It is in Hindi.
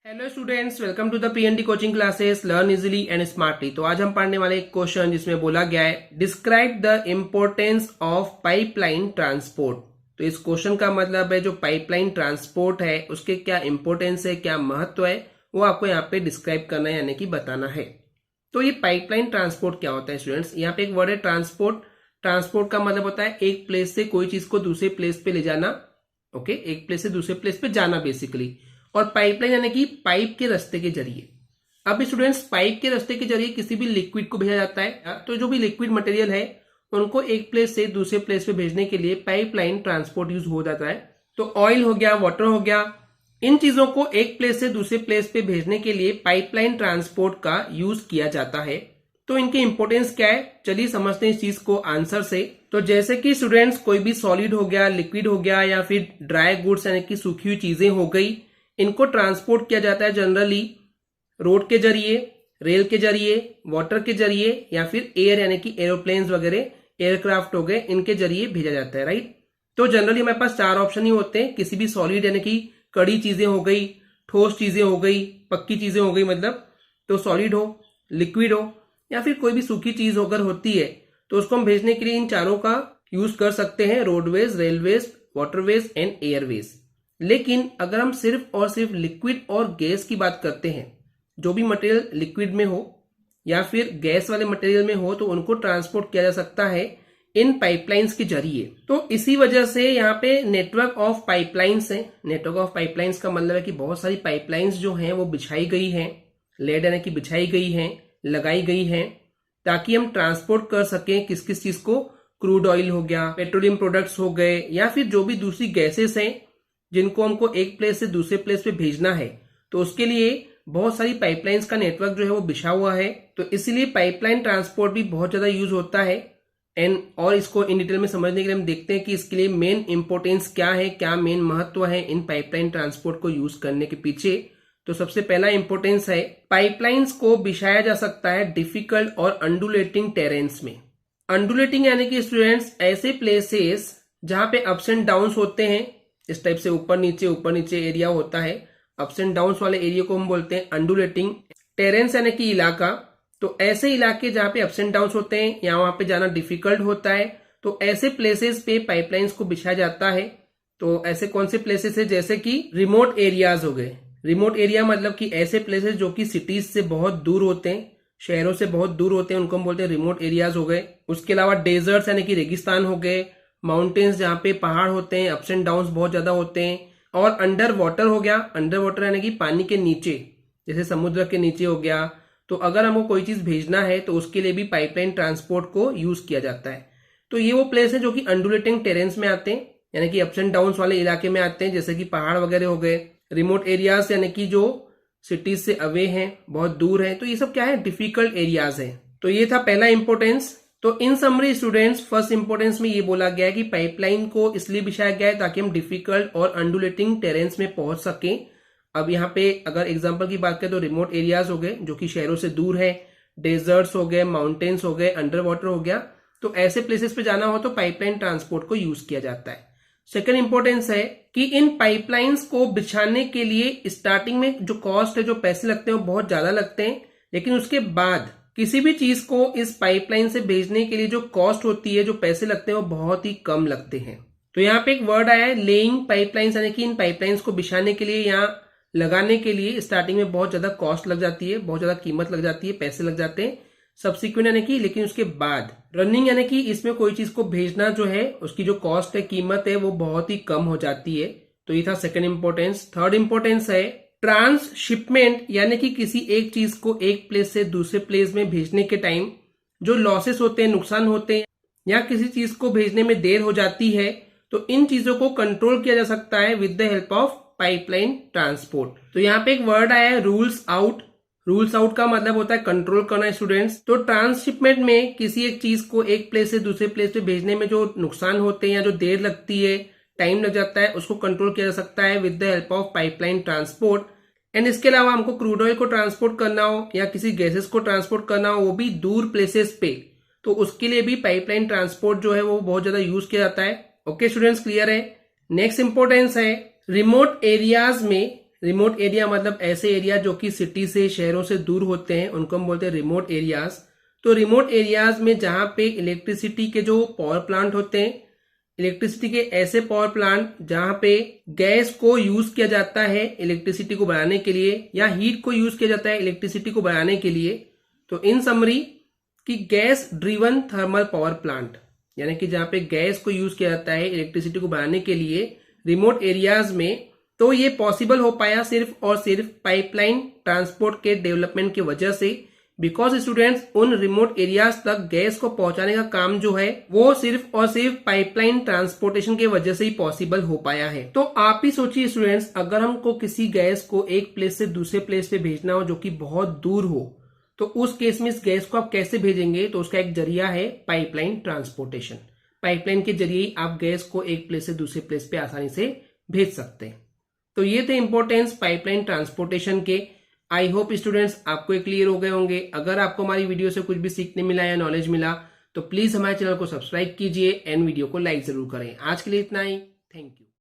Hello students, welcome to the PND coaching classes learn easily and smartly. तो आज हम पढ़ने वाले एक क्वेश्चन जिसमें बोला गया है describe the importance of pipeline transport. तो इस क्वेश्चन का मतलब है जो पाइपलाइन ट्रांसपोर्ट है उसके क्या इंपॉर्टेंस है, क्या महत्व है, वो आपको यहाँ पे डिस्क्राइब करना है यानी कि बताना है। तो ये पाइपलाइन ट्रांसपोर्ट क्या होता है स्टूडेंट्स? यहाँ पे एक वर्ड है ट्रांसपोर्ट। ट्रांसपोर्ट का मतलब होता है एक प्लेस से कोई चीज को दूसरे प्लेस पे ले जाना। ओके, एक प्लेस से दूसरे प्लेस पे जाना बेसिकली। और पाइपलाइन यानी कि पाइप के रास्ते के जरिए। अब स्टूडेंट्स, पाइप के रास्ते के जरिए किसी भी लिक्विड को भेजा जाता है। तो जो भी लिक्विड मटेरियल है उनको एक प्लेस से दूसरे प्लेस पे भेजने के लिए पाइपलाइन ट्रांसपोर्ट यूज हो जाता है। तो ऑयल हो गया, वाटर हो गया, इन चीजों को एक प्लेस से दूसरे प्लेस पे भेजने के लिए पाइपलाइन ट्रांसपोर्ट का यूज किया जाता है। तो इनकी इंपॉर्टेंस क्या है, चलिए समझते हैं इस चीज को आंसर से। तो जैसे कि स्टूडेंट्स कोई भी सॉलिड हो गया, लिक्विड हो गया या फिर ड्राई गुड्स यानी कि सूखी हुई चीजें हो गई, इनको ट्रांसपोर्ट किया जाता है जनरली रोड के जरिए, रेल के जरिए, वाटर के जरिए या फिर एयर यानी कि एरोप्लेन्स वगैरह, एयरक्राफ्ट हो गए, इनके जरिए भेजा जाता है, राइट। तो जनरली हमारे पास चार ऑप्शन ही होते हैं। किसी भी सॉलिड यानी कि कड़ी चीजें हो गई, ठोस चीजें हो गई, पक्की चीजें हो गई, मतलब तो सॉलिड हो, लिक्विड हो या फिर कोई भी सूखी चीज अगर होती है तो उसको हम भेजने के लिए इन चारों का यूज कर सकते हैं, roadways, railways, waterways and Airways. लेकिन अगर हम सिर्फ और सिर्फ लिक्विड और गैस की बात करते हैं, जो भी मटेरियल लिक्विड में हो या फिर गैस वाले मटेरियल में हो, तो उनको ट्रांसपोर्ट किया जा सकता है इन पाइपलाइंस के जरिए। तो इसी वजह से यहाँ पे नेटवर्क ऑफ पाइपलाइंस है। नेटवर्क ऑफ पाइपलाइंस का मतलब है कि बहुत सारी पाइपलाइंस जो हैं वो बिछाई गई हैं, लेड यानी कि बिछाई गई हैं, लगाई गई हैं, ताकि हम ट्रांसपोर्ट कर सकें किस किस चीज को। क्रूड ऑयल हो गया, पेट्रोलियम प्रोडक्ट्स हो गए या फिर जो भी दूसरी गैसेस हैं जिनको हमको एक प्लेस से दूसरे प्लेस पे भेजना है, तो उसके लिए बहुत सारी पाइपलाइंस का नेटवर्क जो है वो बिछा हुआ है। तो इसलिए पाइपलाइन ट्रांसपोर्ट भी बहुत ज्यादा यूज होता है। और इसको इन डिटेल में समझने के लिए हम देखते हैं कि इसके लिए मेन इंपोर्टेंस क्या है, क्या मेन महत्व है इन पाइपलाइन ट्रांसपोर्ट को यूज करने के पीछे। तो सबसे पहला इंपोर्टेंस है, पाइपलाइंस को बिछाया जा सकता है डिफिकल्ट और अंडुलेटिंग टेरेन्स में। अंडुलेटिंग यानी कि स्टूडेंट्स ऐसे प्लेसेस जहां पे अप्स एंड डाउन्स होते हैं, इस टाइप से ऊपर नीचे एरिया होता है, अप्स एंड डाउन्स वाले एरिया को हम बोलते हैं अंडुलेटिंग टेरेन्स यानी कि इलाका। तो ऐसे इलाके जहां पे अप्स एंड डाउन्स होते हैं या वहां पे जाना डिफिकल्ट होता है, तो ऐसे प्लेसेस पे पाइपलाइंस को बिछाया जाता है। तो ऐसे कौन से प्लेसेस है, जैसे कि रिमोट एरियाज हो गए। रिमोट एरिया मतलब कि ऐसे प्लेसेस जो कि सिटीज से बहुत दूर होते हैं, शहरों से बहुत दूर होते हैं, उनको हम बोलते हैं रिमोट एरियाज हो गए। उसके अलावा डेजर्ट्स यानी कि रेगिस्तान हो गए, माउंटेन्स जहां पे पहाड़ होते हैं, अप्स एंड डाउन्स बहुत ज्यादा होते हैं। और अंडर वाटर हो गया, अंडर वाटर यानी कि पानी के नीचे, जैसे समुद्र के नीचे हो गया। तो अगर हमको कोई चीज भेजना है तो उसके लिए भी पाइपलाइन ट्रांसपोर्ट को यूज किया जाता है। तो ये वो प्लेस है जो कि अंडुलेटिंग टेरेन्स में आते हैं, यानी कि अप्स एंड डाउन्स वाले इलाके में आते हैं, जैसे कि पहाड़ वगैरह हो गए। रिमोट एरियाज यानी कि जो सिटीज से अवे हैं, बहुत दूर है, तो ये सब क्या है, डिफिकल्ट एरियाज है। तो ये था पहला इंपोर्टेंस। तो इन समरी स्टूडेंट्स, फर्स्ट इंपोर्टेंस में ये बोला गया है कि पाइपलाइन को इसलिए बिछाया गया है ताकि हम डिफिकल्ट और अंडुलेटिंग टेरेन्स में पहुंच सकें। अब यहाँ पे अगर एग्जांपल की बात करें तो रिमोट एरियाज हो गए जो कि शहरों से दूर है, डेजर्ट्स हो गए, माउंटेन्स हो गए, अंडर वाटर हो गया। तो ऐसे प्लेसेस पे जाना हो तो पाइपलाइन ट्रांसपोर्ट को यूज किया जाता है। सेकेंड इंपोर्टेंस है कि इन पाइपलाइंस को बिछाने के लिए स्टार्टिंग में जो कॉस्ट है, जो पैसे लगते हैं वो बहुत ज्यादा लगते हैं, लेकिन उसके बाद किसी भी चीज को इस पाइपलाइन से भेजने के लिए जो कॉस्ट होती है, जो पैसे लगते हैं, वो बहुत ही कम लगते हैं। तो यहाँ पे एक वर्ड आया है लेइंग पाइपलाइंस, यानी कि इन पाइपलाइंस को बिछाने के लिए, यहाँ लगाने के लिए स्टार्टिंग में बहुत ज्यादा कॉस्ट लग जाती है, बहुत ज्यादा कीमत लग जाती है, पैसे लग जाते हैं। सब्सिक्वेंट यानी कि लेकिन उसके बाद रनिंग यानी कि इसमें कोई चीज को भेजना जो है उसकी जो कॉस्ट है, कीमत है, वो बहुत ही कम हो जाती है। तो ये था सेकंड इंपोर्टेंस। थर्ड इंपोर्टेंस है ट्रांसशिपमेंट, यानी कि किसी एक चीज को एक प्लेस से दूसरे प्लेस में भेजने के टाइम जो लॉसेस होते हैं, नुकसान होते हैं, या किसी चीज को भेजने में देर हो जाती है, तो इन चीजों को कंट्रोल किया जा सकता है with the help of pipeline transport. तो यहाँ पे एक वर्ड आया है रूल्स आउट। रूल्स आउट का मतलब होता है कंट्रोल करना स्टूडेंट्स। तो ट्रांसशिपमेंट में किसी एक चीज को एक प्लेस से दूसरे प्लेस पे भेजने में जो नुकसान होते हैं या जो देर लगती है, टाइम लग जाता है, उसको कंट्रोल किया जा सकता है with the help of pipeline transport. And इसके अलावा हमको क्रूड ऑयल को ट्रांसपोर्ट करना हो या किसी गैसेस को ट्रांसपोर्ट करना हो, वो भी दूर प्लेसेस पे, तो उसके लिए भी पाइपलाइन ट्रांसपोर्ट जो है वो बहुत ज्यादा यूज किया जाता है। ओके स्टूडेंट्स, क्लियर है। नेक्स्ट इंपोर्टेंस है रिमोट एरियाज में रिमोट एरिया मतलब ऐसे एरिया जो कि सिटी से, शहरों से दूर होते हैं, उनको हम बोलते हैं रिमोट एरियाज। तो रिमोट एरियाज में जहां पे इलेक्ट्रिसिटी के जो पावर प्लांट होते हैं, इलेक्ट्रिसिटी के ऐसे पावर प्लांट जहां पे गैस को यूज किया जाता है इलेक्ट्रिसिटी को बनाने के लिए, या हीट को यूज किया जाता है इलेक्ट्रिसिटी को बनाने के लिए। तो इन समरी कि gas driven thermal power plant, यानी कि जहां पे गैस को यूज किया जाता है इलेक्ट्रिसिटी को बनाने के लिए रिमोट एरियाज में, तो ये पॉसिबल हो पाया सिर्फ और सिर्फ पाइपलाइन ट्रांसपोर्ट के डेवलपमेंट की वजह से। बिकॉज स्टूडेंट्स, उन रिमोट एरियाज तक गैस को पहुंचाने का काम जो है वो सिर्फ और सिर्फ पाइपलाइन ट्रांसपोर्टेशन की वजह से ही पॉसिबल हो पाया है। तो आप ही सोचिए स्टूडेंट्स, अगर हमको किसी गैस को एक प्लेस से दूसरे प्लेस पे भेजना हो जो कि बहुत दूर हो, तो उस केस में इस गैस को आप कैसे भेजेंगे? तो उसका एक जरिया है पाइपलाइन ट्रांसपोर्टेशन। पाइपलाइन के जरिए ही आप गैस को एक प्लेस से दूसरे प्लेस पे आसानी से भेज सकते हैं। तो ये थे इंपॉर्टेंस पाइपलाइन ट्रांसपोर्टेशन के। आई होप स्टूडेंट्स आपको ये क्लियर हो गए होंगे। अगर आपको हमारी वीडियो से कुछ भी सीखने मिला या नॉलेज मिला तो प्लीज हमारे चैनल को सब्सक्राइब कीजिए एंड वीडियो को लाइक जरूर करें। आज के लिए इतना ही। Thank you.